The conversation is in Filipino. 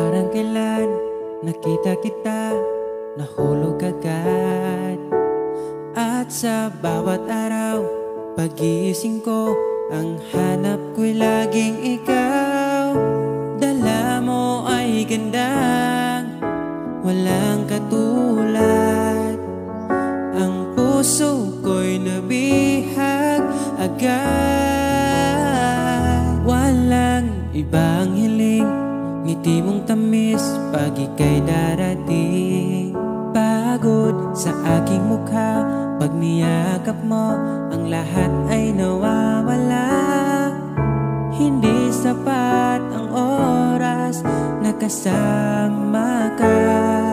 parang kailan nakita kita, nahulog agad. At sa bawat araw, pagising ko, ang hanap ko'y laging ikaw. Dala mo ay gandang walang katulad. Ang puso ko'y nabihag agad. Walang ibang hiling, ngiti mong tamis pag ika'y darating. Pagod sa aking mukha, pag niyakap mo, ang lahat ay nawawala. Hindi sapat ang oras na kasama ka.